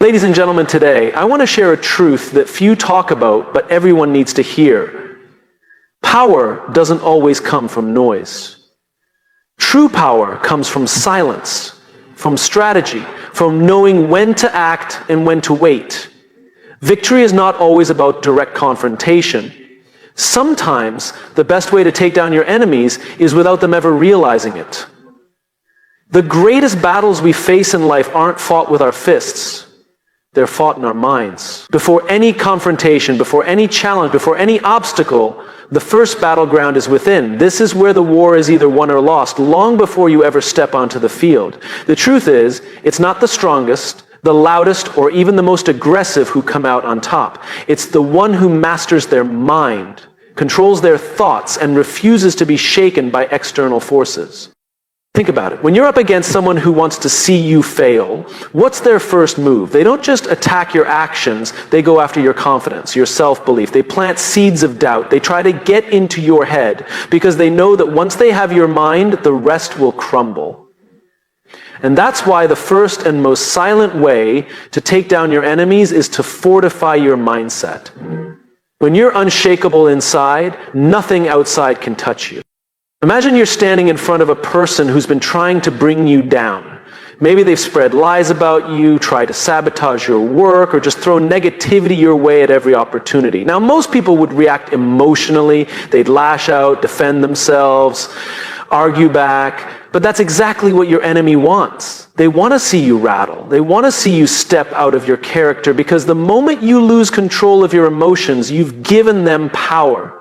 Ladies and gentlemen, today, I want to share a truth that few talk about, but everyone needs to hear. Power doesn't always come from noise. True power comes from silence, from strategy, from knowing when to act and when to wait. Victory is not always about direct confrontation. Sometimes the best way to take down your enemies is without them ever realizing it. The greatest battles we face in life aren't fought with our fists. They're fought in our minds. Before any confrontation, before any challenge, before any obstacle, the first battleground is within. This is where the war is either won or lost, long before you ever step onto the field. The truth is, it's not the strongest, the loudest, or even the most aggressive who come out on top. It's the one who masters their mind, controls their thoughts, and refuses to be shaken by external forces. Think about it. When you're up against someone who wants to see you fail, what's their first move? They don't just attack your actions, they go after your confidence, your self-belief. They plant seeds of doubt. They try to get into your head because they know that once they have your mind, the rest will crumble. And that's why the first and most silent way to take down your enemies is to fortify your mindset. When you're unshakable inside, nothing outside can touch you. Imagine you're standing in front of a person who's been trying to bring you down. Maybe they've spread lies about you, tried to sabotage your work, or just throw negativity your way at every opportunity. Now, most people would react emotionally. They'd lash out, defend themselves, argue back. But that's exactly what your enemy wants. They want to see you rattle. They want to see you step out of your character, because the moment you lose control of your emotions, you've given them power.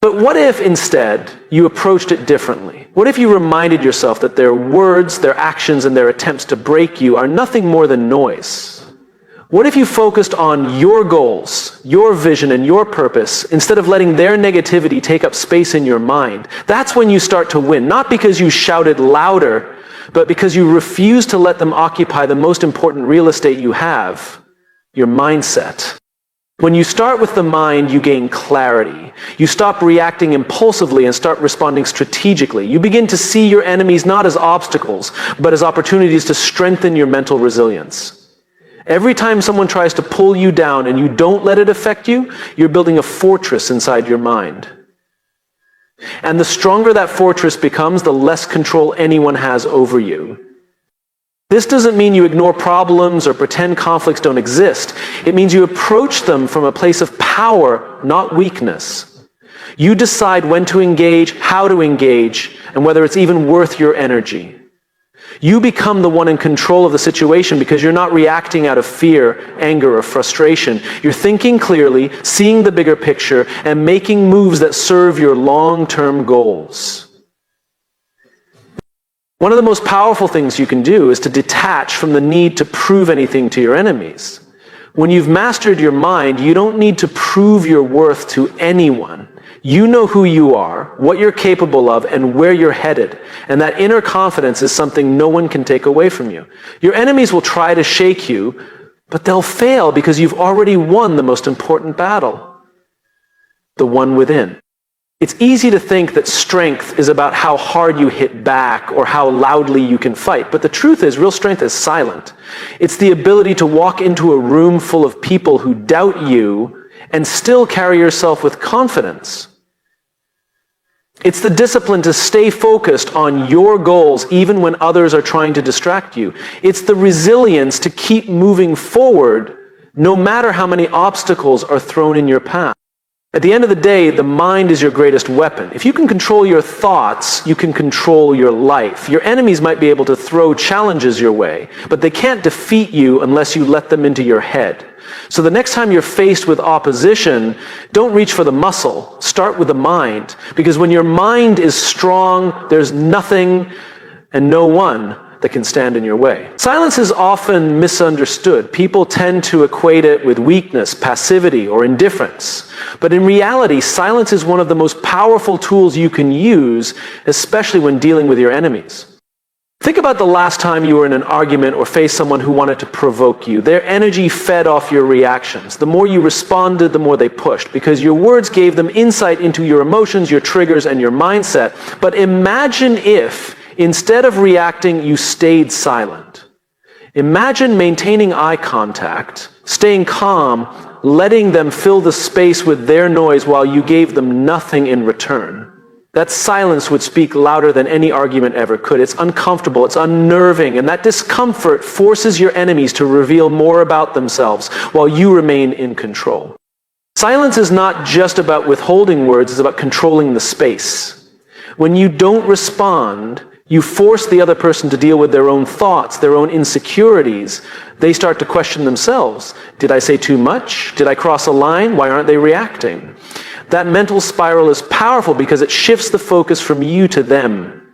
But what if instead you approached it differently? What if you reminded yourself that their words, their actions, and their attempts to break you are nothing more than noise? What if you focused on your goals, your vision, and your purpose instead of letting their negativity take up space in your mind? That's when you start to win, not because you shouted louder, but because you refuse to let them occupy the most important real estate you have, your mindset. When you start with the mind, you gain clarity. You stop reacting impulsively and start responding strategically. You begin to see your enemies not as obstacles, but as opportunities to strengthen your mental resilience. Every time someone tries to pull you down and you don't let it affect you, you're building a fortress inside your mind. And the stronger that fortress becomes, the less control anyone has over you. This doesn't mean you ignore problems or pretend conflicts don't exist. It means you approach them from a place of power, not weakness. You decide when to engage, how to engage, and whether it's even worth your energy. You become the one in control of the situation because you're not reacting out of fear, anger, or frustration. You're thinking clearly, seeing the bigger picture, and making moves that serve your long-term goals. One of the most powerful things you can do is to detach from the need to prove anything to your enemies. When you've mastered your mind, you don't need to prove your worth to anyone. You know who you are, what you're capable of, and where you're headed. And that inner confidence is something no one can take away from you. Your enemies will try to shake you, but they'll fail because you've already won the most important battle, the one within. It's easy to think that strength is about how hard you hit back or how loudly you can fight. But the truth is, real strength is silent. It's the ability to walk into a room full of people who doubt you and still carry yourself with confidence. It's the discipline to stay focused on your goals even when others are trying to distract you. It's the resilience to keep moving forward no matter how many obstacles are thrown in your path. At the end of the day, the mind is your greatest weapon. If you can control your thoughts, you can control your life. Your enemies might be able to throw challenges your way, but they can't defeat you unless you let them into your head. So the next time you're faced with opposition, don't reach for the muscle. Start with the mind. Because when your mind is strong, there's nothing and no one that can stand in your way. Silence is often misunderstood. People tend to equate it with weakness, passivity, or indifference. But in reality, silence is one of the most powerful tools you can use, especially when dealing with your enemies. Think about the last time you were in an argument or faced someone who wanted to provoke you. Their energy fed off your reactions. The more you responded, the more they pushed, because your words gave them insight into your emotions, your triggers, and your mindset. But imagine if, instead of reacting, you stayed silent. Imagine maintaining eye contact, staying calm, letting them fill the space with their noise while you gave them nothing in return. That silence would speak louder than any argument ever could. It's uncomfortable, it's unnerving, and that discomfort forces your enemies to reveal more about themselves while you remain in control. Silence is not just about withholding words, it's about controlling the space. When you don't respond, you force the other person to deal with their own thoughts, their own insecurities. They start to question themselves. Did I say too much? Did I cross a line? Why aren't they reacting? That mental spiral is powerful because it shifts the focus from you to them.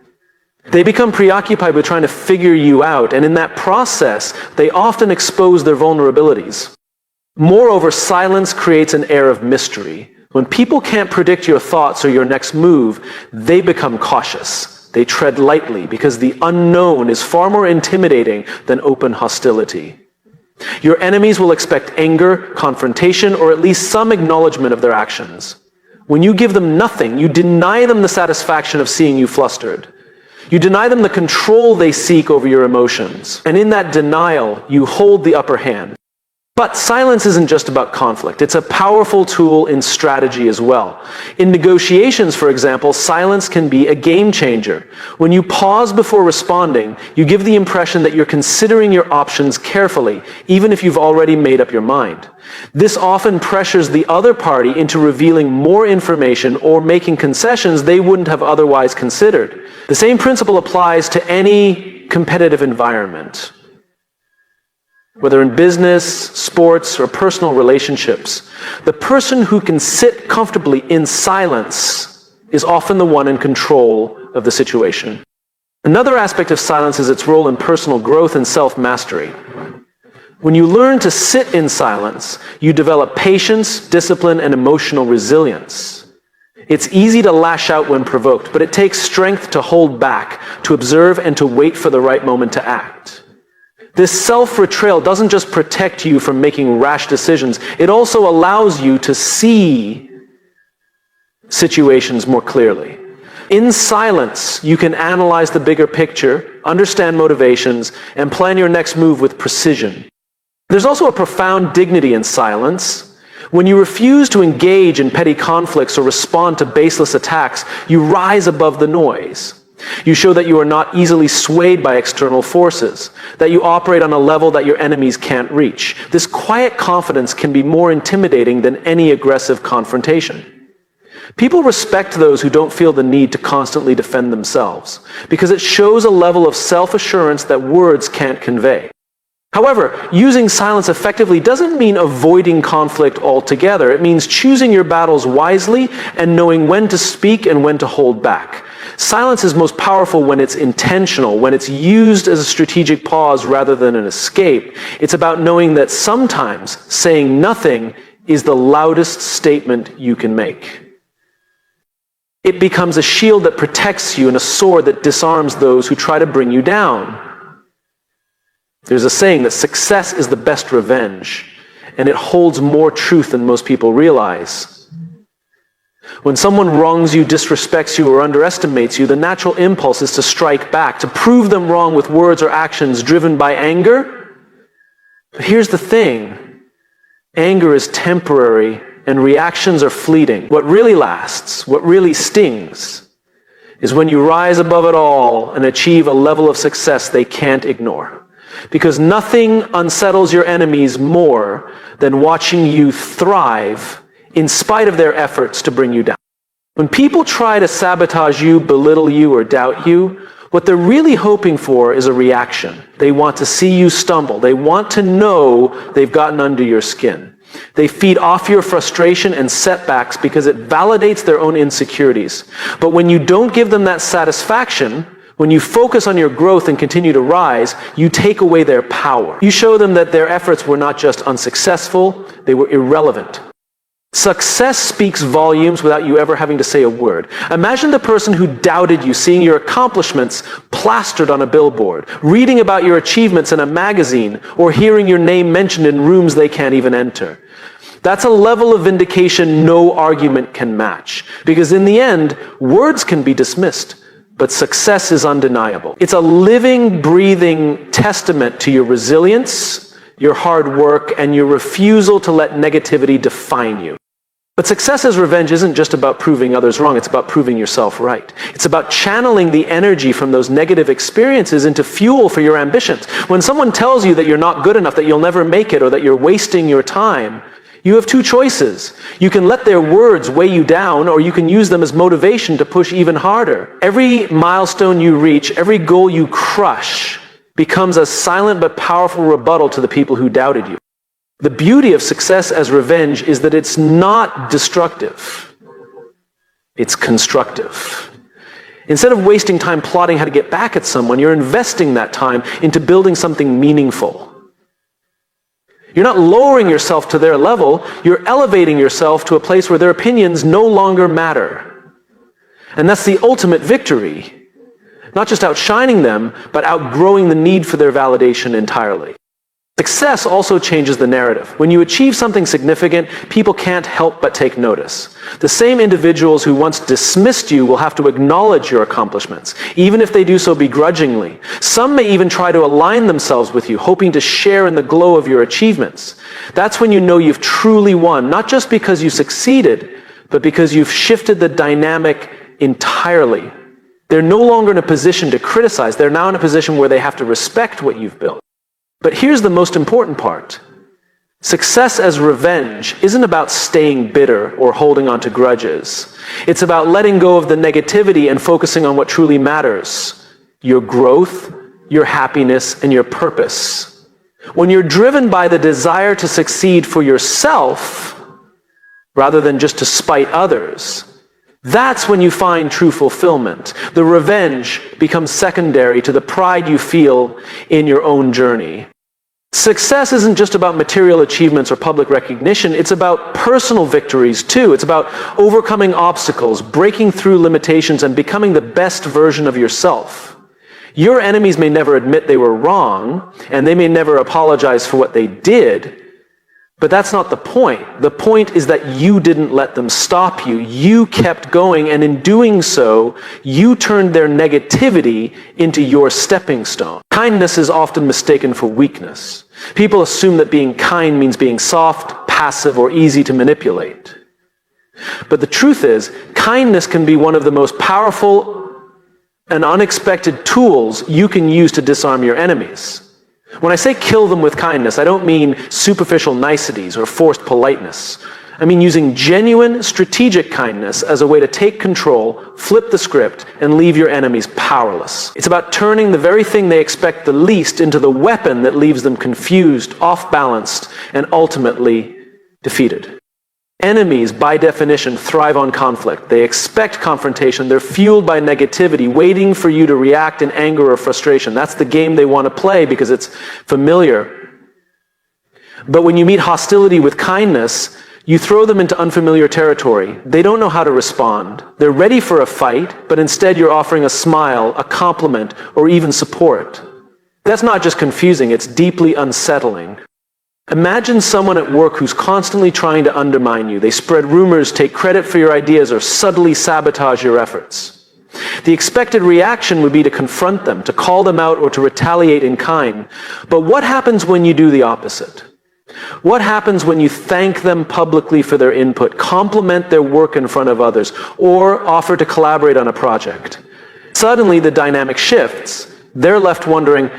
They become preoccupied with trying to figure you out, and in that process, they often expose their vulnerabilities. Moreover, silence creates an air of mystery. When people can't predict your thoughts or your next move, they become cautious. They tread lightly because the unknown is far more intimidating than open hostility. Your enemies will expect anger, confrontation, or at least some acknowledgement of their actions. When you give them nothing, you deny them the satisfaction of seeing you flustered. You deny them the control they seek over your emotions. And in that denial, you hold the upper hand. But silence isn't just about conflict. It's a powerful tool in strategy as well. In negotiations, for example, silence can be a game changer. When you pause before responding, you give the impression that you're considering your options carefully, even if you've already made up your mind. This often pressures the other party into revealing more information or making concessions they wouldn't have otherwise considered. The same principle applies to any competitive environment. Whether in business, sports, or personal relationships, the person who can sit comfortably in silence is often the one in control of the situation. Another aspect of silence is its role in personal growth and self-mastery. When you learn to sit in silence, you develop patience, discipline, and emotional resilience. It's easy to lash out when provoked, but it takes strength to hold back, to observe, and to wait for the right moment to act. This self-betrayal doesn't just protect you from making rash decisions, it also allows you to see situations more clearly. In silence, you can analyze the bigger picture, understand motivations, and plan your next move with precision. There's also a profound dignity in silence. When you refuse to engage in petty conflicts or respond to baseless attacks, you rise above the noise. You show that you are not easily swayed by external forces, that you operate on a level that your enemies can't reach. This quiet confidence can be more intimidating than any aggressive confrontation. People respect those who don't feel the need to constantly defend themselves, because it shows a level of self-assurance that words can't convey. However, using silence effectively doesn't mean avoiding conflict altogether. It means choosing your battles wisely and knowing when to speak and when to hold back. Silence is most powerful when it's intentional, when it's used as a strategic pause rather than an escape. It's about knowing that sometimes saying nothing is the loudest statement you can make. It becomes a shield that protects you and a sword that disarms those who try to bring you down. There's a saying that success is the best revenge, and it holds more truth than most people realize. When someone wrongs you, disrespects you, or underestimates you, the natural impulse is to strike back, to prove them wrong with words or actions driven by anger. But here's the thing. Anger is temporary, and reactions are fleeting. What really lasts, what really stings, is when you rise above it all and achieve a level of success they can't ignore. Because nothing unsettles your enemies more than watching you thrive in spite of their efforts to bring you down. When people try to sabotage you, belittle you, or doubt you, what they're really hoping for is a reaction. They want to see you stumble. They want to know they've gotten under your skin. They feed off your frustration and setbacks because it validates their own insecurities. But when you don't give them that satisfaction, when you focus on your growth and continue to rise, you take away their power. You show them that their efforts were not just unsuccessful, they were irrelevant. Success speaks volumes without you ever having to say a word. Imagine the person who doubted you seeing your accomplishments plastered on a billboard, reading about your achievements in a magazine, or hearing your name mentioned in rooms they can't even enter. That's a level of vindication no argument can match. Because in the end, words can be dismissed, but success is undeniable. It's a living, breathing testament to your resilience, your hard work, and your refusal to let negativity define you. But success as revenge isn't just about proving others wrong, it's about proving yourself right. It's about channeling the energy from those negative experiences into fuel for your ambitions. When someone tells you that you're not good enough, that you'll never make it, or that you're wasting your time, you have two choices. You can let their words weigh you down, or you can use them as motivation to push even harder. Every milestone you reach, every goal you crush, becomes a silent but powerful rebuttal to the people who doubted you. The beauty of success as revenge is that it's not destructive. It's constructive. Instead of wasting time plotting how to get back at someone, you're investing that time into building something meaningful. You're not lowering yourself to their level, you're elevating yourself to a place where their opinions no longer matter. And that's the ultimate victory. Not just outshining them, but outgrowing the need for their validation entirely. Success also changes the narrative. When you achieve something significant, people can't help but take notice. The same individuals who once dismissed you will have to acknowledge your accomplishments, even if they do so begrudgingly. Some may even try to align themselves with you, hoping to share in the glow of your achievements. That's when you know you've truly won, not just because you succeeded, but because you've shifted the dynamic entirely. They're no longer in a position to criticize. They're now in a position where they have to respect what you've built. But here's the most important part. Success as revenge isn't about staying bitter or holding on to grudges. It's about letting go of the negativity and focusing on what truly matters: your growth, your happiness, and your purpose. When you're driven by the desire to succeed for yourself, rather than just to spite others, that's when you find true fulfillment. The revenge becomes secondary to the pride you feel in your own journey. Success isn't just about material achievements or public recognition, it's about personal victories too. It's about overcoming obstacles, breaking through limitations, and becoming the best version of yourself. Your enemies may never admit they were wrong, and they may never apologize for what they did, but that's not the point. The point is that you didn't let them stop you. You kept going, and in doing so, you turned their negativity into your stepping stone. Kindness is often mistaken for weakness. People assume that being kind means being soft, passive, or easy to manipulate. But the truth is, kindness can be one of the most powerful and unexpected tools you can use to disarm your enemies. When I say kill them with kindness, I don't mean superficial niceties or forced politeness. I mean using genuine, strategic kindness as a way to take control, flip the script, and leave your enemies powerless. It's about turning the very thing they expect the least into the weapon that leaves them confused, off-balanced, and ultimately defeated. Enemies, by definition, thrive on conflict. They expect confrontation. They're fueled by negativity, waiting for you to react in anger or frustration. That's the game they want to play because it's familiar. But when you meet hostility with kindness, you throw them into unfamiliar territory. They don't know how to respond. They're ready for a fight, but instead you're offering a smile, a compliment, or even support. That's not just confusing, it's deeply unsettling. Imagine someone at work who's constantly trying to undermine you. They spread rumors, take credit for your ideas, or subtly sabotage your efforts. The expected reaction would be to confront them, to call them out, or to retaliate in kind. But what happens when you do the opposite? What happens when you thank them publicly for their input, compliment their work in front of others, or offer to collaborate on a project? Suddenly the dynamic shifts. They're left wondering,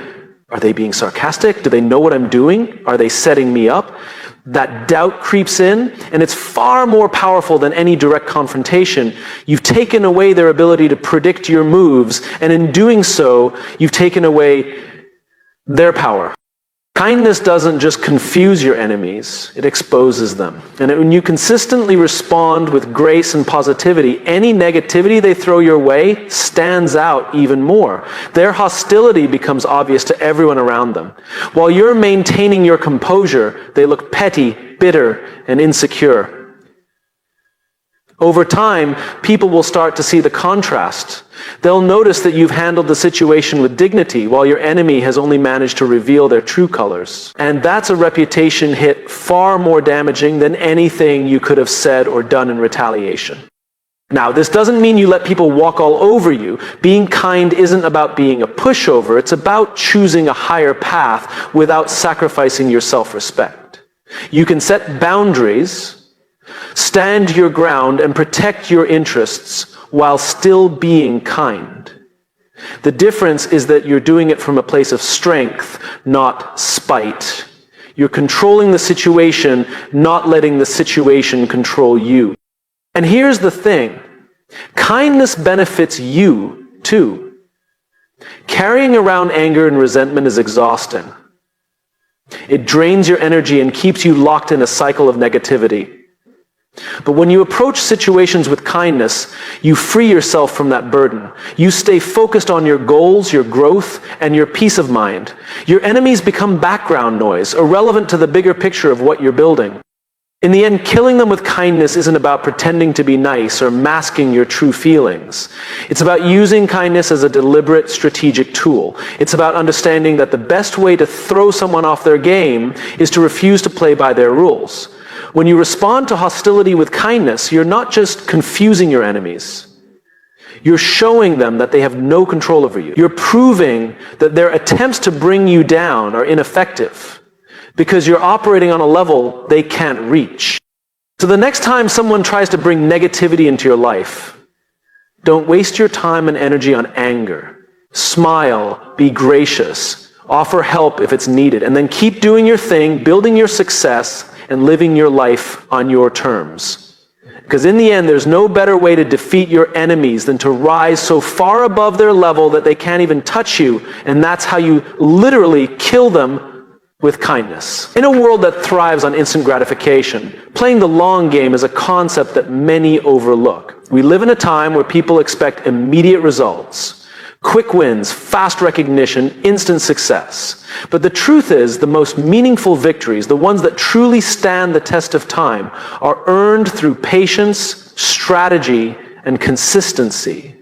are they being sarcastic? Do they know what I'm doing? Are they setting me up? That doubt creeps in, and it's far more powerful than any direct confrontation. You've taken away their ability to predict your moves, and in doing so, you've taken away their power. Kindness doesn't just confuse your enemies, it exposes them. And when you consistently respond with grace and positivity, any negativity they throw your way stands out even more. Their hostility becomes obvious to everyone around them. While you're maintaining your composure, they look petty, bitter, and insecure. Over time, people will start to see the contrast. They'll notice that you've handled the situation with dignity, while your enemy has only managed to reveal their true colors. And that's a reputation hit far more damaging than anything you could have said or done in retaliation. Now, this doesn't mean you let people walk all over you. Being kind isn't about being a pushover. It's about choosing a higher path without sacrificing your self-respect. You can set boundaries, stand your ground, and protect your interests while still being kind. The difference is that you're doing it from a place of strength, not spite. You're controlling the situation, not letting the situation control you. And here's the thing. Kindness benefits you, too. Carrying around anger and resentment is exhausting. It drains your energy and keeps you locked in a cycle of negativity. But when you approach situations with kindness, you free yourself from that burden. You stay focused on your goals, your growth, and your peace of mind. Your enemies become background noise, irrelevant to the bigger picture of what you're building. In the end, killing them with kindness isn't about pretending to be nice or masking your true feelings. It's about using kindness as a deliberate, strategic tool. It's about understanding that the best way to throw someone off their game is to refuse to play by their rules. When you respond to hostility with kindness, you're not just confusing your enemies. You're showing them that they have no control over you. You're proving that their attempts to bring you down are ineffective, because you're operating on a level they can't reach. So the next time someone tries to bring negativity into your life, don't waste your time and energy on anger. Smile, be gracious, offer help if it's needed, and then keep doing your thing, building your success, and living your life on your terms. Because in the end, there's no better way to defeat your enemies than to rise so far above their level that they can't even touch you, and that's how you literally kill them with kindness. In a world that thrives on instant gratification, playing the long game is a concept that many overlook. We live in a time where people expect immediate results, quick wins, fast recognition, instant success. But the truth is, the most meaningful victories, the ones that truly stand the test of time, are earned through patience, strategy, and consistency.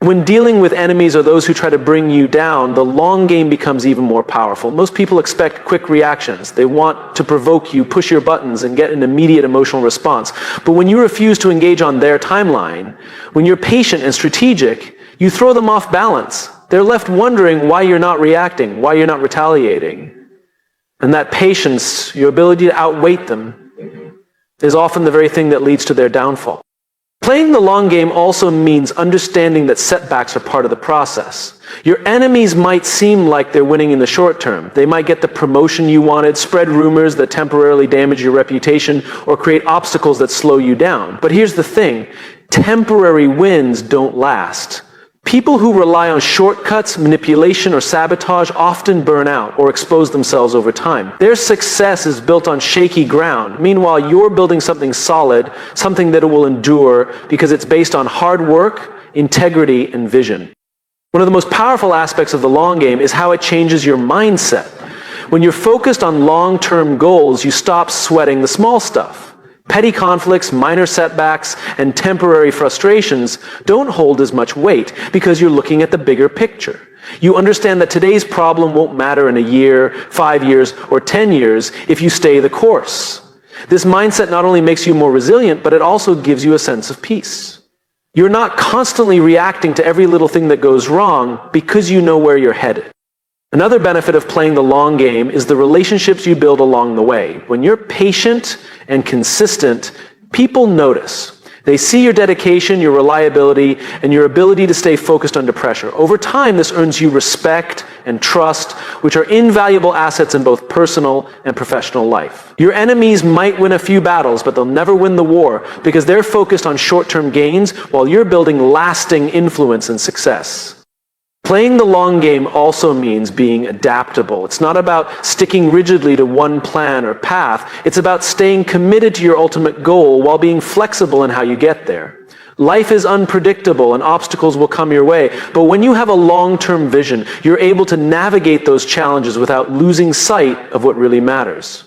When dealing with enemies or those who try to bring you down, the long game becomes even more powerful. Most people expect quick reactions. They want to provoke you, push your buttons, and get an immediate emotional response. But when you refuse to engage on their timeline, when you're patient and strategic, you throw them off balance. They're left wondering why you're not reacting, why you're not retaliating. And that patience, your ability to outweight them, is often the very thing that leads to their downfall. Playing the long game also means understanding that setbacks are part of the process. Your enemies might seem like they're winning in the short term. They might get the promotion you wanted, spread rumors that temporarily damage your reputation, or create obstacles that slow you down. But here's the thing, temporary wins don't last. People who rely on shortcuts, manipulation, or sabotage often burn out or expose themselves over time. Their success is built on shaky ground. Meanwhile, you're building something solid, something that will endure because it's based on hard work, integrity, and vision. One of the most powerful aspects of the long game is how it changes your mindset. When you're focused on long-term goals, you stop sweating the small stuff. Petty conflicts, minor setbacks, and temporary frustrations don't hold as much weight because you're looking at the bigger picture. You understand that today's problem won't matter in a year, 5 years, or 10 years if you stay the course. This mindset not only makes you more resilient, but it also gives you a sense of peace. You're not constantly reacting to every little thing that goes wrong because you know where you're headed. Another benefit of playing the long game is the relationships you build along the way. When you're patient and consistent, people notice. They see your dedication, your reliability, and your ability to stay focused under pressure. Over time, this earns you respect and trust, which are invaluable assets in both personal and professional life. Your enemies might win a few battles, but they'll never win the war because they're focused on short-term gains while you're building lasting influence and success. Playing the long game also means being adaptable. It's not about sticking rigidly to one plan or path. It's about staying committed to your ultimate goal while being flexible in how you get there. Life is unpredictable and obstacles will come your way, but when you have a long-term vision, you're able to navigate those challenges without losing sight of what really matters.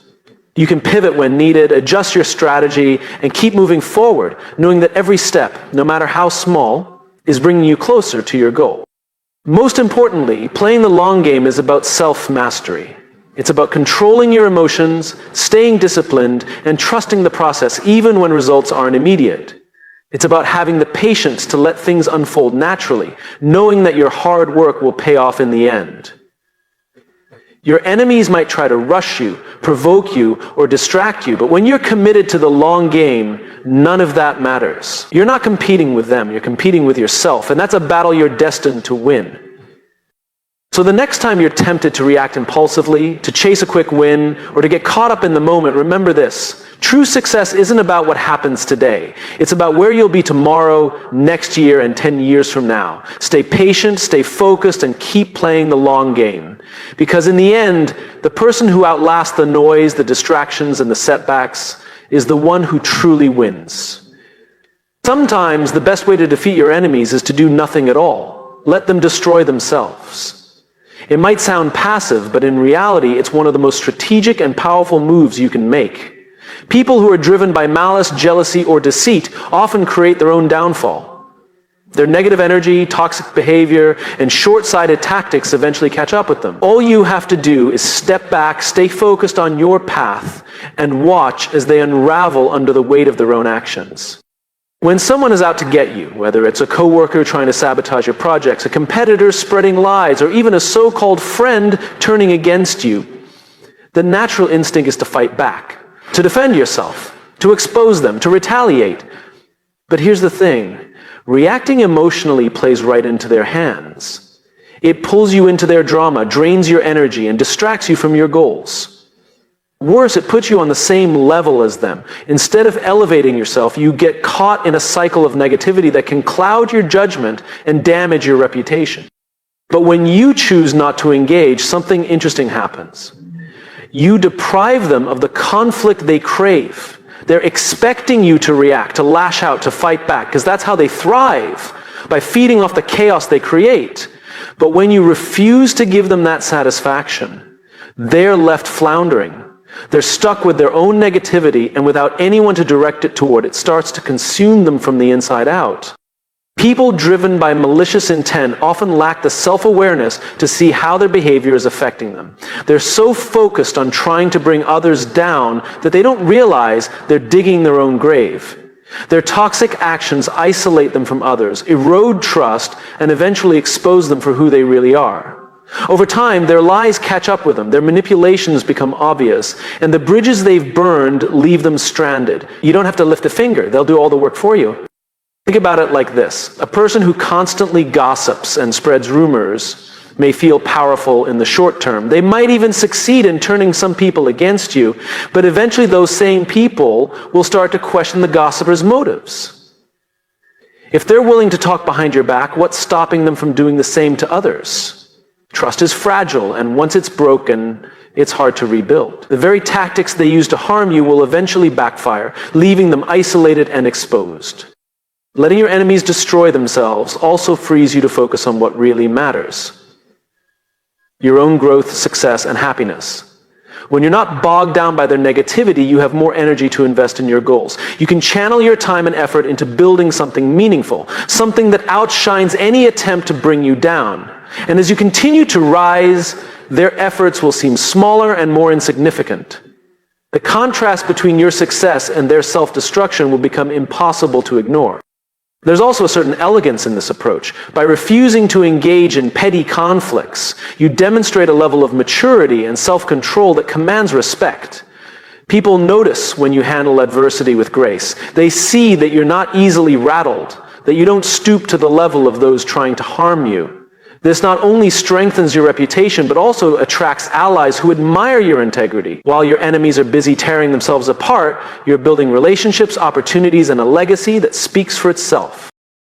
You can pivot when needed, adjust your strategy, and keep moving forward, knowing that every step, no matter how small, is bringing you closer to your goal. Most importantly, playing the long game is about self-mastery. It's about controlling your emotions, staying disciplined, and trusting the process even when results aren't immediate. It's about having the patience to let things unfold naturally, knowing that your hard work will pay off in the end. Your enemies might try to rush you, provoke you, or distract you, but when you're committed to the long game, none of that matters. You're not competing with them, you're competing with yourself, and that's a battle you're destined to win. So the next time you're tempted to react impulsively, to chase a quick win, or to get caught up in the moment, remember this. True success isn't about what happens today. It's about where you'll be tomorrow, next year, and 10 years from now. Stay patient, stay focused, and keep playing the long game. Because in the end, the person who outlasts the noise, the distractions, and the setbacks is the one who truly wins. Sometimes the best way to defeat your enemies is to do nothing at all. Let them destroy themselves. It might sound passive, but in reality, it's one of the most strategic and powerful moves you can make. People who are driven by malice, jealousy, or deceit often create their own downfall. Their negative energy, toxic behavior, and short-sighted tactics eventually catch up with them. All you have to do is step back, stay focused on your path, and watch as they unravel under the weight of their own actions. When someone is out to get you, whether it's a coworker trying to sabotage your projects, a competitor spreading lies, or even a so-called friend turning against you, the natural instinct is to fight back, to defend yourself, to expose them, to retaliate. But here's the thing. Reacting emotionally plays right into their hands. It pulls you into their drama, drains your energy, and distracts you from your goals. Worse, it puts you on the same level as them. Instead of elevating yourself, you get caught in a cycle of negativity that can cloud your judgment and damage your reputation. But when you choose not to engage, something interesting happens. You deprive them of the conflict they crave. They're expecting you to react, to lash out, to fight back, because that's how they thrive, by feeding off the chaos they create. But when you refuse to give them that satisfaction, they're left floundering. They're stuck with their own negativity, and without anyone to direct it toward, it starts to consume them from the inside out. People driven by malicious intent often lack the self-awareness to see how their behavior is affecting them. They're so focused on trying to bring others down that they don't realize they're digging their own grave. Their toxic actions isolate them from others, erode trust, and eventually expose them for who they really are. Over time, their lies catch up with them, their manipulations become obvious, and the bridges they've burned leave them stranded. You don't have to lift a finger, they'll do all the work for you. Think about it like this. A person who constantly gossips and spreads rumors may feel powerful in the short term. They might even succeed in turning some people against you, but eventually those same people will start to question the gossiper's motives. If they're willing to talk behind your back, what's stopping them from doing the same to others? Trust is fragile, and once it's broken, it's hard to rebuild. The very tactics they use to harm you will eventually backfire, leaving them isolated and exposed. Letting your enemies destroy themselves also frees you to focus on what really matters: your own growth, success, and happiness. When you're not bogged down by their negativity, you have more energy to invest in your goals. You can channel your time and effort into building something meaningful, something that outshines any attempt to bring you down. And as you continue to rise, their efforts will seem smaller and more insignificant. The contrast between your success and their self-destruction will become impossible to ignore. There's also a certain elegance in this approach. By refusing to engage in petty conflicts, you demonstrate a level of maturity and self-control that commands respect. People notice when you handle adversity with grace. They see that you're not easily rattled, that you don't stoop to the level of those trying to harm you. This not only strengthens your reputation, but also attracts allies who admire your integrity. While your enemies are busy tearing themselves apart, you're building relationships, opportunities, and a legacy that speaks for itself.